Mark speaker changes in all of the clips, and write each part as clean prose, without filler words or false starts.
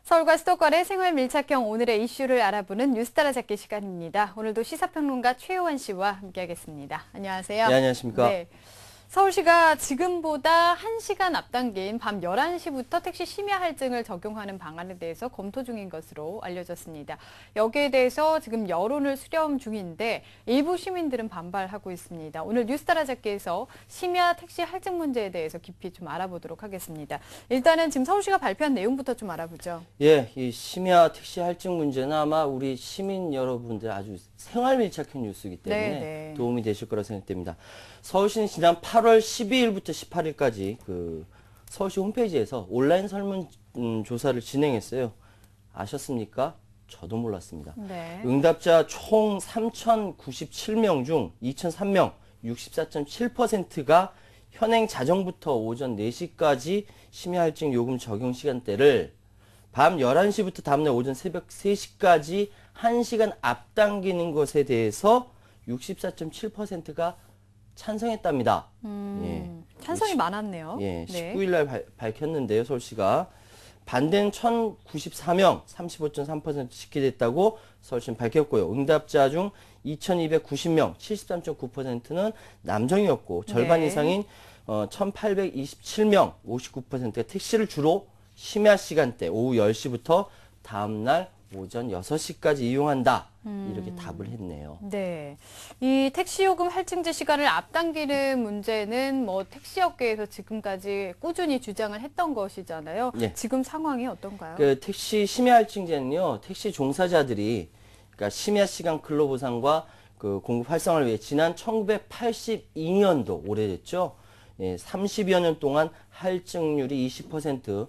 Speaker 1: 서울과 수도권의 생활 밀착형 오늘의 이슈를 알아보는 뉴스 따라잡기 시간입니다. 오늘도 시사평론가 최요한 씨와 함께하겠습니다. 안녕하세요.
Speaker 2: 네, 안녕하십니까.
Speaker 1: 네. 서울시가 지금보다 1시간 앞당긴 밤 11시부터 택시 심야 할증을 적용하는 방안에 대해서 검토 중인 것으로 알려졌습니다. 여기에 대해서 지금 여론을 수렴 중인데 일부 시민들은 반발하고 있습니다. 오늘 뉴스 따라잡기에서 심야 택시 할증 문제에 대해서 깊이 좀 알아보도록 하겠습니다. 일단은 지금 서울시가 발표한 내용부터 좀 알아보죠.
Speaker 2: 예, 이 심야 택시 할증 문제는 아마 우리 시민 여러분들 아주 생활 밀착형 뉴스이기 때문에
Speaker 1: 네.
Speaker 2: 도움이 되실 거라 생각됩니다. 서울시는 지난 8월 12일부터 18일까지 서울시 홈페이지에서 온라인 설문 조사를 진행했어요. 아셨습니까? 저도 몰랐습니다.
Speaker 1: 네.
Speaker 2: 응답자 총 3,097명 중 2,003명, 64.7%가 현행 자정부터 오전 4시까지 심야 할증 요금 적용 시간대를 밤 11시부터 다음날 오전 새벽 3시까지 1시간 앞당기는 것에 대해서 64.7%가 찬성했답니다. 예.
Speaker 1: 찬성이 많았네요.
Speaker 2: 예,
Speaker 1: 네.
Speaker 2: 19일 날 밝혔는데요, 서울시가. 반대는 1,094명, 35.3% 지키겠다고 서울시는 밝혔고요. 응답자 중 2,290명, 73.9%는 남정이었고, 절반
Speaker 1: 네.
Speaker 2: 이상인 1,827명, 59%가 택시를 주로 심야 시간대, 오후 10시부터 다음날 오전 6시까지 이용한다. 이렇게 답을 했네요.
Speaker 1: 네. 이 택시요금 할증제 시간을 앞당기는 문제는 뭐 택시업계에서 지금까지 꾸준히 주장을 했던 것이잖아요.
Speaker 2: 예.
Speaker 1: 지금 상황이 어떤가요?
Speaker 2: 그 택시 심야 할증제는요, 택시 종사자들이 그러니까 심야 시간 근로 보상과 그 공급 활성화를 위해 지난 1982년도 오래됐죠. 예, 30여 년 동안 할증률이 20%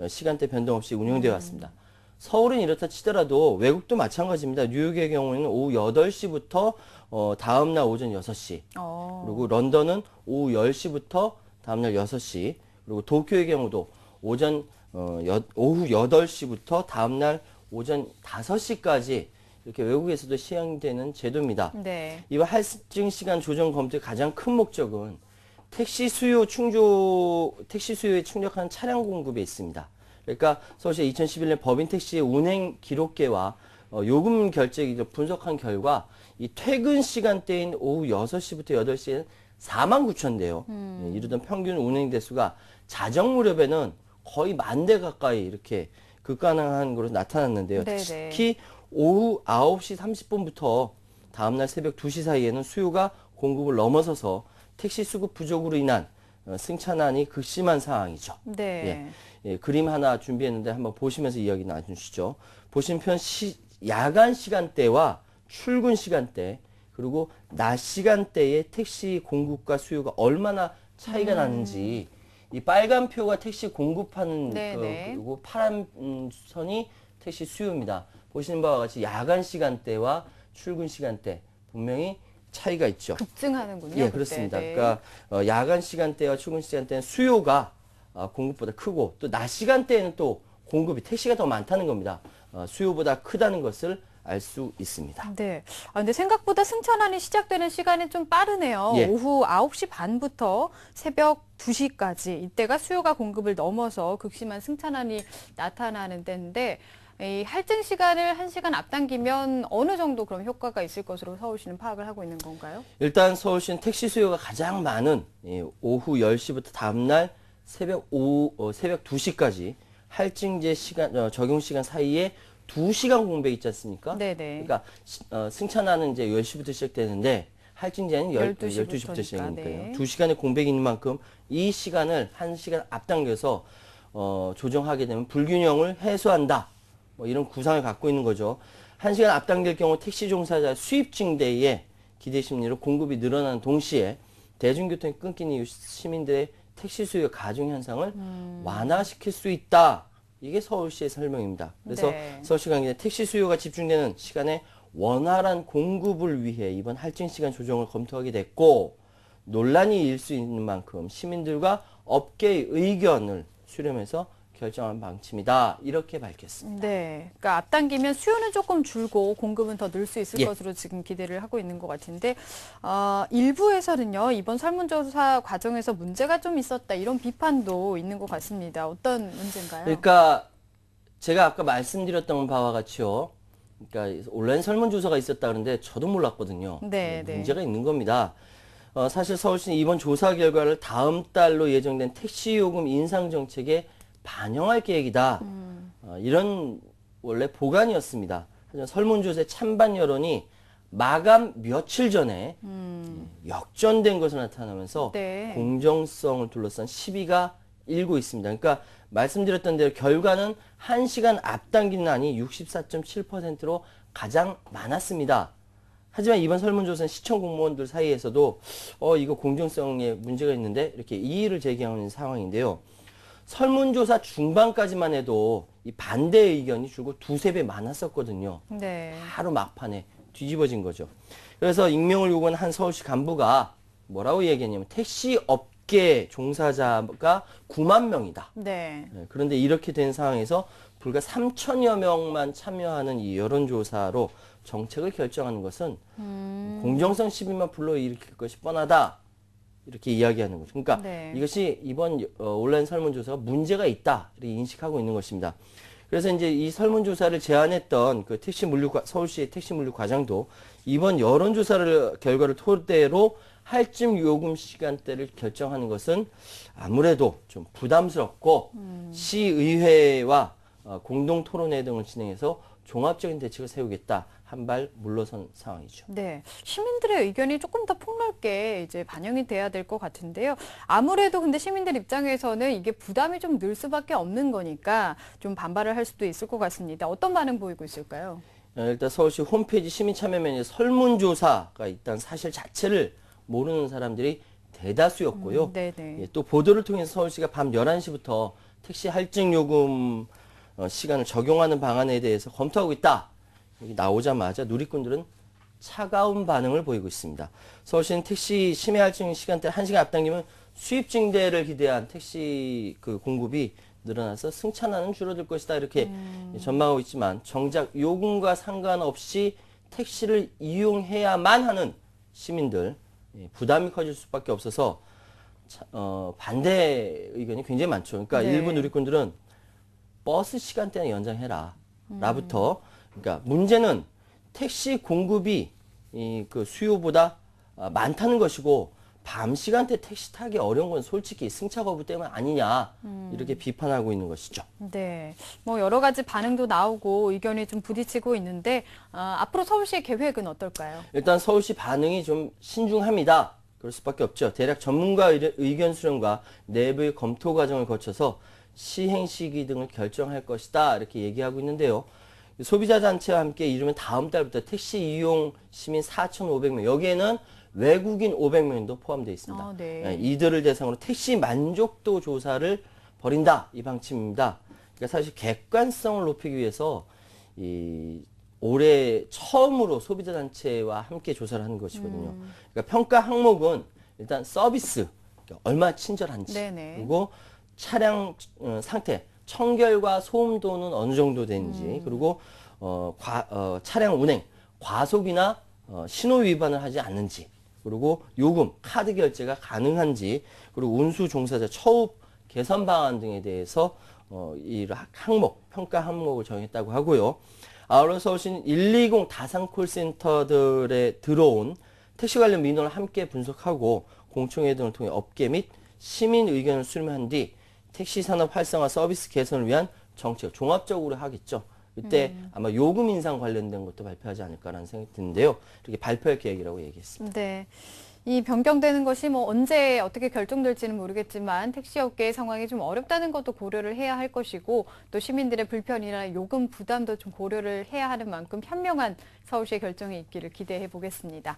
Speaker 2: 시간대 변동 없이 운영되어 왔습니다. 서울은 이렇다 치더라도 외국도 마찬가지입니다. 뉴욕의 경우에는 오후 8시부터 다음날 오전 6시. 그리고 런던은 오후 10시부터 다음날 6시. 그리고 도쿄의 경우도 오후 8시부터 다음날 오전 5시까지 이렇게 외국에서도 시행되는 제도입니다.
Speaker 1: 네.
Speaker 2: 이번 할증 시간 조정 검토의 가장 큰 목적은 택시 수요에 충족하는 차량 공급에 있습니다. 그러니까 서울시 2011년 법인 택시의 운행 기록계와 요금 결제 기록 분석한 결과 이 퇴근 시간대인 오후 6시부터 8시에는 49,000대요. 예, 이르던 평균 운행 대수가 자정 무렵에는 거의 10,000대 가까이 이렇게 급감한 것으로 나타났는데요.
Speaker 1: 네네.
Speaker 2: 특히 오후 9시 30분부터 다음날 새벽 2시 사이에는 수요가 공급을 넘어서서 택시 수급 부족으로 인한 승차난이 극심한 상황이죠.
Speaker 1: 네.
Speaker 2: 예, 그림 하나 준비했는데 한번 보시면서 이야기 나눠주시죠. 보시면 야간 시간대와 출근 시간대 그리고 낮 시간대의 택시 공급과 수요가 얼마나 차이가 나는지 이 빨간 표가 택시 공급하는 그리고 파란 선이 택시 수요입니다. 보시는 바와 같이 야간 시간대와 출근 시간대 분명히 차이가 있죠.
Speaker 1: 급증하는군요.
Speaker 2: 예, 그렇습니다.
Speaker 1: 네.
Speaker 2: 그러니까 야간 시간대와 출근 시간대는 수요가 공급보다 크고 또 낮 시간대에는 또 공급이 택시가 더 많다는 겁니다. 수요보다 크다는 것을 알 수 있습니다.
Speaker 1: 네. 근데 생각보다 승차난이 시작되는 시간이 좀 빠르네요.
Speaker 2: 예.
Speaker 1: 오후 9시 반부터 새벽 2시까지 이때가 수요가 공급을 넘어서 극심한 승차난이 나타나는 때인데 이 할증 시간을 1시간 앞당기면 어느 정도 그럼 효과가 있을 것으로 서울시는 파악을 하고 있는 건가요?
Speaker 2: 일단 서울시는 택시 수요가 가장 많은 오후 10시부터 다음날 새벽 2시까지 할증제 시간 적용 시간 사이에 2시간 공백이 있지 않습니까?
Speaker 1: 네네.
Speaker 2: 그러니까 승차난은 이제 10시부터 시작되는데 할증제는 12시부터 시작이니까요.
Speaker 1: 네.
Speaker 2: 2시간의 공백이 있는 만큼 이 시간을 1시간 앞당겨서 조정하게 되면 불균형을 해소한다. 뭐 이런 구상을 갖고 있는 거죠. 1시간 앞당길 경우 택시 종사자 수입 증대에 기대 심리로 공급이 늘어나는 동시에 대중교통이 끊긴 이후 시민들의 택시 수요 가중 현상을 완화시킬 수 있다. 이게 서울시의 설명입니다. 그래서
Speaker 1: 네.
Speaker 2: 서울시가 택시 수요가 집중되는 시간에 원활한 공급을 위해 이번 할증 시간 조정을 검토하게 됐고 논란이 일 수 있는 만큼 시민들과 업계의 의견을 수렴해서 결정한 방침이다. 이렇게 밝혔습니다.
Speaker 1: 네. 그러니까 앞당기면 수요는 조금 줄고 공급은 더 늘 수 있을
Speaker 2: 예.
Speaker 1: 것으로 지금 기대를 하고 있는 것 같은데 일부에서는요. 이번 설문조사 과정에서 문제가 좀 있었다. 이런 비판도 있는 것 같습니다. 어떤 문제인가요?
Speaker 2: 그러니까 제가 아까 말씀드렸던 바와 같이요. 그러니까 온라인 설문조사가 있었다 그러는데 저도 몰랐거든요.
Speaker 1: 네, 네.
Speaker 2: 문제가 있는 겁니다. 사실 서울시는 이번 조사 결과를 다음 달로 예정된 택시 요금 인상 정책에 반영할 계획이다. 이런 원래 보관이었습니다. 하지만 설문조사의 찬반 여론이 마감 며칠 전에 역전된 것으로 나타나면서
Speaker 1: 네.
Speaker 2: 공정성을 둘러싼 시비가 일고 있습니다. 그러니까 말씀드렸던 대로 결과는 1시간 앞당기는 안이 64.7%로 가장 많았습니다. 하지만 이번 설문조사는 시청 공무원들 사이에서도 이거 공정성에 문제가 있는데 이렇게 이의를 제기하는 상황인데요. 설문조사 중반까지만 해도 이 반대 의견이 줄곧 두세 배 많았었거든요.
Speaker 1: 네.
Speaker 2: 바로 막판에 뒤집어진 거죠. 그래서 익명을 요구한 한 서울시 간부가 뭐라고 얘기했냐면 택시 업계 종사자가 9만 명이다.
Speaker 1: 네.
Speaker 2: 그런데 이렇게 된 상황에서 불과 3천여 명만 참여하는 이 여론조사로 정책을 결정하는 것은 공정성 시비만 불러일으킬 것이 뻔하다. 이렇게 이야기하는 거죠. 그러니까
Speaker 1: 네.
Speaker 2: 이것이 이번 온라인 설문조사가 문제가 있다. 이렇게 인식하고 있는 것입니다. 그래서 이제 이 설문조사를 제안했던 그 서울시의 택시 물류 과장도 이번 여론조사를 결과를 토대로 할증 요금 시간대를 결정하는 것은 아무래도 좀 부담스럽고 시의회와 공동 토론회 등을 진행해서 종합적인 대책을 세우겠다. 한 발 물러선 상황이죠.
Speaker 1: 네, 시민들의 의견이 조금 더 폭넓게 이제 반영이 돼야 될 것 같은데요. 아무래도 근데 시민들 입장에서는 이게 부담이 좀 늘 수밖에 없는 거니까 좀 반발을 할 수도 있을 것 같습니다. 어떤 반응 보이고 있을까요?
Speaker 2: 일단 서울시 홈페이지 시민참여면에 설문조사가 있다는 사실 자체를 모르는 사람들이 대다수였고요.
Speaker 1: 네네.
Speaker 2: 또 보도를 통해서 서울시가 밤 11시부터 택시 할증 요금 시간을 적용하는 방안에 대해서 검토하고 있다. 여기 나오자마자 누리꾼들은 차가운 반응을 보이고 있습니다. 서울시는 택시 심야 할증 시간대 1시간 앞당기면 수입 증대를 기대한 택시 그 공급이 늘어나서 승차난은 줄어들 것이다. 이렇게 전망하고 있지만 정작 요금과 상관없이 택시를 이용해야만 하는 시민들 부담이 커질 수밖에 없어서 반대 의견이 굉장히 많죠. 그러니까
Speaker 1: 네.
Speaker 2: 일부 누리꾼들은 버스 시간대는 연장해라. 라부터 그러니까 문제는 택시 공급이 그 수요보다 많다는 것이고 밤 시간대 택시 타기 어려운 건 솔직히 승차 거부 때문 아니냐 이렇게 비판하고 있는 것이죠.
Speaker 1: 네, 뭐 여러 가지 반응도 나오고 의견이 좀 부딪히고 있는데 앞으로 서울시의 계획은 어떨까요?
Speaker 2: 일단 서울시 반응이 좀 신중합니다. 그럴 수밖에 없죠. 대략 전문가 의견 수렴과 내부의 검토 과정을 거쳐서 시행 시기 등을 결정할 것이다. 이렇게 얘기하고 있는데요. 소비자 단체와 함께 이르면 다음 달부터 택시 이용 시민 4,500명, 여기에는 외국인 500명도 포함되어 있습니다.
Speaker 1: 네.
Speaker 2: 이들을 대상으로 택시 만족도 조사를 벌인다. 이 방침입니다. 그러니까 사실 객관성을 높이기 위해서 올해 처음으로 소비자 단체와 함께 조사를 하는 것이거든요. 그러니까 평가 항목은 일단 서비스, 그러니까 얼마나 친절한지,
Speaker 1: 네네.
Speaker 2: 그리고 차량 상태, 청결과 소음도는 어느 정도 되는지, 그리고 차량 운행, 과속이나 신호 위반을 하지 않는지, 그리고 요금, 카드 결제가 가능한지, 그리고 운수 종사자 처우 개선 방안 등에 대해서 이 항목, 평가 항목을 정했다고 하고요. 아울러 서울시는 120 다산 콜센터들에 들어온 택시 관련 민원을 함께 분석하고 공청회 등을 통해 업계 및 시민 의견을 수렴한 뒤 택시 산업 활성화 서비스 개선을 위한 정책 종합적으로 하겠죠. 그때 아마 요금 인상 관련된 것도 발표하지 않을까라는 생각이 드는데요. 이렇게 발표할 계획이라고 얘기했습니다.
Speaker 1: 네. 이 변경되는 것이 뭐 언제 어떻게 결정될지는 모르겠지만 택시업계의 상황이 좀 어렵다는 것도 고려를 해야 할 것이고 또 시민들의 불편이나 요금 부담도 좀 고려를 해야 하는 만큼 현명한 서울시의 결정이 있기를 기대해 보겠습니다.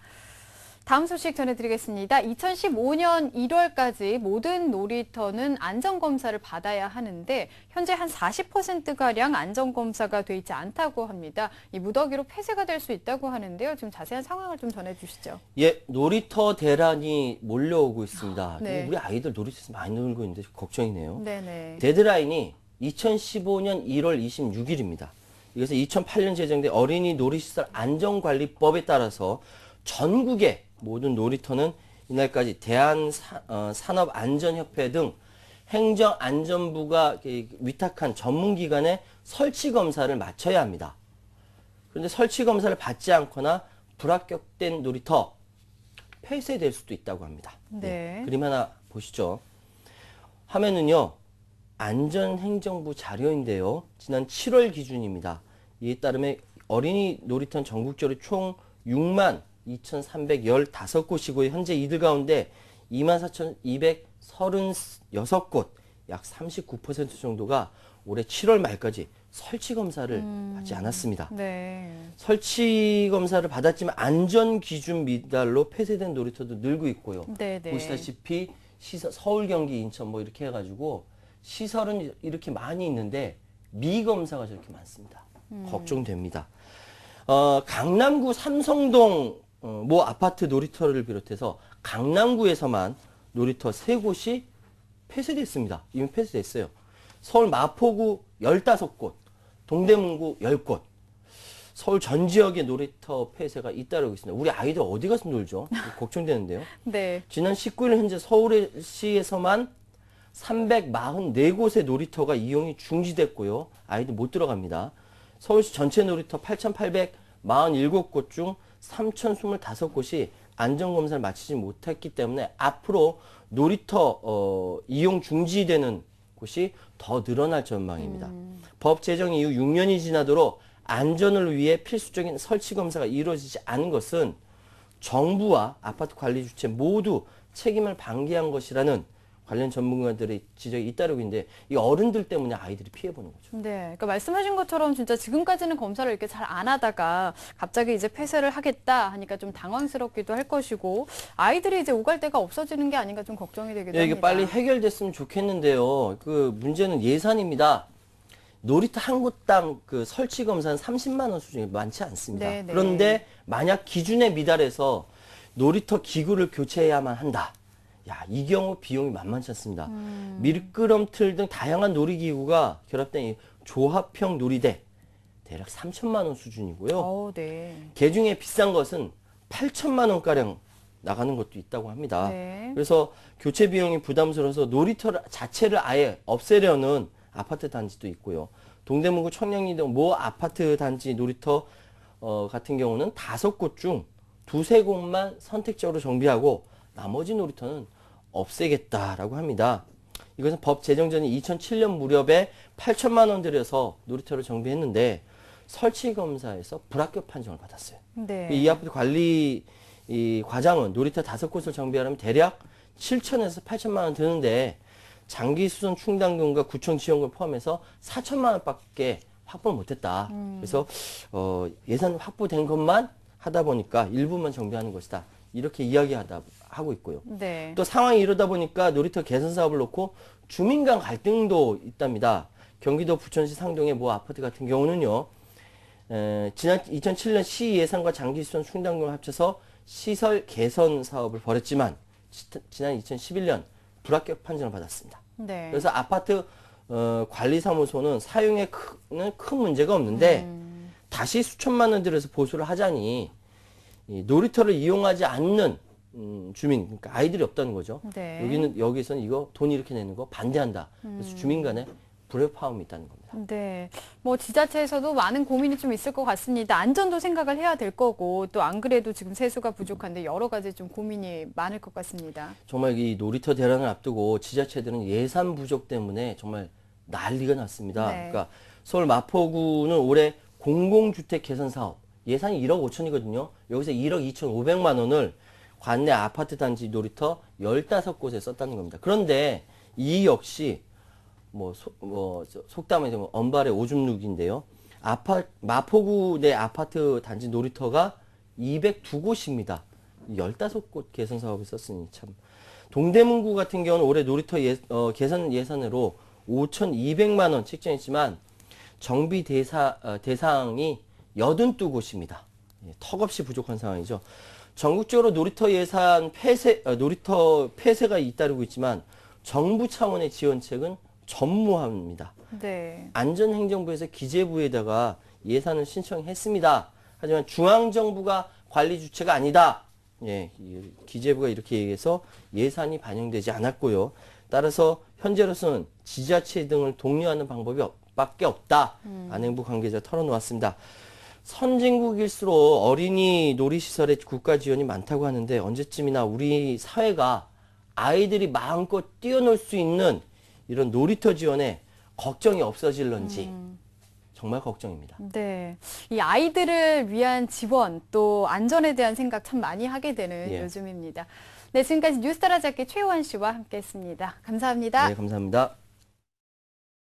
Speaker 1: 다음 소식 전해드리겠습니다. 2015년 1월까지 모든 놀이터는 안전검사를 받아야 하는데 현재 한 40%가량 안전검사가 돼 있지 않다고 합니다. 이 무더기로 폐쇄가 될 수 있다고 하는데요. 좀 자세한 상황을 좀 전해주시죠.
Speaker 2: 예, 놀이터 대란이 몰려오고 있습니다.
Speaker 1: 네.
Speaker 2: 우리 아이들 놀이터에서 많이 놀고 있는데 걱정이네요.
Speaker 1: 네네.
Speaker 2: 데드라인이 2015년 1월 26일입니다. 이것은 2008년 제정된 어린이 놀이시설 안전관리법에 따라서 전국의 모든 놀이터는 이날까지 대한산업안전협회 등 행정안전부가 위탁한 전문기관의 설치검사를 마쳐야 합니다. 그런데 설치검사를 받지 않거나 불합격된 놀이터 폐쇄될 수도 있다고 합니다.
Speaker 1: 네.
Speaker 2: 그림 하나 보시죠. 화면은요. 안전행정부 자료인데요. 지난 7월 기준입니다. 이에 따르면 어린이 놀이터는 전국적으로 총 6만 2,315곳이고 현재 이들 가운데 24,236곳, 약 39% 정도가 올해 7월 말까지 설치 검사를 받지 않았습니다.
Speaker 1: 네.
Speaker 2: 설치 검사를 받았지만 안전 기준 미달로 폐쇄된 놀이터도 늘고 있고요.
Speaker 1: 네네.
Speaker 2: 보시다시피 서울, 경기, 인천 뭐 이렇게 해가지고 시설은 이렇게 많이 있는데 미검사가 저렇게 많습니다. 걱정됩니다. 강남구 삼성동 모 아파트 놀이터를 비롯해서 강남구에서만 놀이터 3곳이 폐쇄됐습니다. 이미 폐쇄됐어요. 서울 마포구 15곳, 동대문구 10곳, 서울 전 지역의 놀이터 폐쇄가 잇따르고 있습니다. 우리 아이들 어디 가서 놀죠? 걱정되는데요.
Speaker 1: 네.
Speaker 2: 지난 19일 현재 서울시에서만 344곳의 놀이터가 이용이 중지됐고요. 아이들 못 들어갑니다. 서울시 전체 놀이터 8,847곳 중 3,025곳이 안전검사를 마치지 못했기 때문에 앞으로 놀이터 이용 중지되는 곳이 더 늘어날 전망입니다. 법 제정 이후 6년이 지나도록 안전을 위해 필수적인 설치 검사가 이루어지지 않은 것은 정부와 아파트 관리 주체 모두 책임을 방기한 것이라는 관련 전문가들의 지적이 잇따르고 있는데 이 어른들 때문에 아이들이 피해보는 거죠.
Speaker 1: 네, 그러니까 말씀하신 것처럼 진짜 지금까지는 검사를 이렇게 잘 안 하다가 갑자기 이제 폐쇄를 하겠다 하니까 좀 당황스럽기도 할 것이고 아이들이 이제 오갈 데가 없어지는 게 아닌가 좀 걱정이 되기도
Speaker 2: 네, 이게
Speaker 1: 합니다.
Speaker 2: 빨리 해결됐으면 좋겠는데요. 그 문제는 예산입니다. 놀이터 한 곳당 그 설치 검사는 30만 원 수준이 많지 않습니다.
Speaker 1: 네, 네.
Speaker 2: 그런데 만약 기준에 미달해서 놀이터 기구를 교체해야만 한다. 야, 이 경우 비용이 만만치 않습니다. 미끄럼틀 등 다양한 놀이기구가 결합된 이 조합형 놀이대 대략 3천만 원 수준이고요.
Speaker 1: 네.
Speaker 2: 개중에 비싼 것은 8천만 원가량 나가는 것도 있다고 합니다.
Speaker 1: 네.
Speaker 2: 그래서 교체 비용이 부담스러워서 놀이터 자체를 아예 없애려는 아파트 단지도 있고요. 동대문구 청량리동 모 아파트 단지 놀이터 같은 경우는 5곳 중 2-3곳만 선택적으로 정비하고 나머지 놀이터는 없애겠다라고 합니다. 이것은 법 제정 전인 2007년 무렵에 8천만 원 들여서 놀이터를 정비했는데 설치 검사에서 불합격 판정을 받았어요.
Speaker 1: 네.
Speaker 2: 이 아파트 관리 과장은 놀이터 5곳을 정비하려면 대략 7천에서 8천만 원 드는데 장기 수선 충당금과 구청 지원금 포함해서 4천만 원밖에 확보를 못했다. 그래서 예산 확보된 것만 하다 보니까 일부만 정비하는 것이다. 이렇게 하고 있고요.
Speaker 1: 네.
Speaker 2: 또 상황이 이러다 보니까 놀이터 개선 사업을 놓고 주민 간 갈등도 있답니다. 경기도 부천시 상동의 모 아파트 같은 경우는요. 지난 2007년 시 예산과 장기 수선 충당금을 합쳐서 시설 개선 사업을 벌였지만 지난 2011년 불합격 판정을 받았습니다.
Speaker 1: 네.
Speaker 2: 그래서 아파트 관리사무소는 사용에 큰 문제가 없는데 다시 수천만 원 들여서 보수를 하자니 이 놀이터를 이용하지 않는 주민, 그러니까 아이들이 없다는 거죠.
Speaker 1: 네.
Speaker 2: 여기서는 이거 돈 이렇게 내는 거 반대한다. 그래서 주민 간에 불협화음이 있다는 겁니다.
Speaker 1: 네. 뭐 지자체에서도 많은 고민이 좀 있을 것 같습니다. 안전도 생각을 해야 될 거고 또 안 그래도 지금 세수가 부족한데 여러 가지 좀 고민이 많을 것 같습니다.
Speaker 2: 정말 이 놀이터 대란을 앞두고 지자체들은 예산 부족 때문에 정말 난리가 났습니다.
Speaker 1: 네.
Speaker 2: 그러니까 서울 마포구는 올해 공공주택 개선 사업 예산이 1억 5천이거든요. 여기서 1억 2,500만 원을 관내 아파트 단지 놀이터 15곳에 썼다는 겁니다. 그런데 이 역시 속담에 좀 언발의 오줌 누기인데요. 마포구 내 아파트 단지 놀이터가 202곳입니다. 15곳 개선 사업을 썼으니 참. 동대문구 같은 경우는 올해 놀이터 개선 예산으로 5,200만 원 책정했지만 정비 대상이 82곳입니다. 턱없이 부족한 상황이죠. 전국적으로 놀이터 놀이터 폐쇄가 잇따르고 있지만 정부 차원의 지원책은 전무합니다.
Speaker 1: 네.
Speaker 2: 안전행정부에서 기재부에다가 예산을 신청했습니다. 하지만 중앙정부가 관리 주체가 아니다. 예, 기재부가 이렇게 얘기해서 예산이 반영되지 않았고요. 따라서 현재로서는 지자체 등을 독려하는 방법이 밖에 없다. 안행부 관계자 털어놓았습니다. 선진국일수록 어린이 놀이시설에 국가 지원이 많다고 하는데 언제쯤이나 우리 사회가 아이들이 마음껏 뛰어놀 수 있는 이런 놀이터 지원에 걱정이 없어질런지 정말 걱정입니다.
Speaker 1: 네. 이 아이들을 위한 지원 또 안전에 대한 생각 참 많이 하게 되는
Speaker 2: 예.
Speaker 1: 요즘입니다. 네, 지금까지 뉴스 따라잡기 최호환 씨와 함께했습니다. 감사합니다.
Speaker 2: 네, 감사합니다.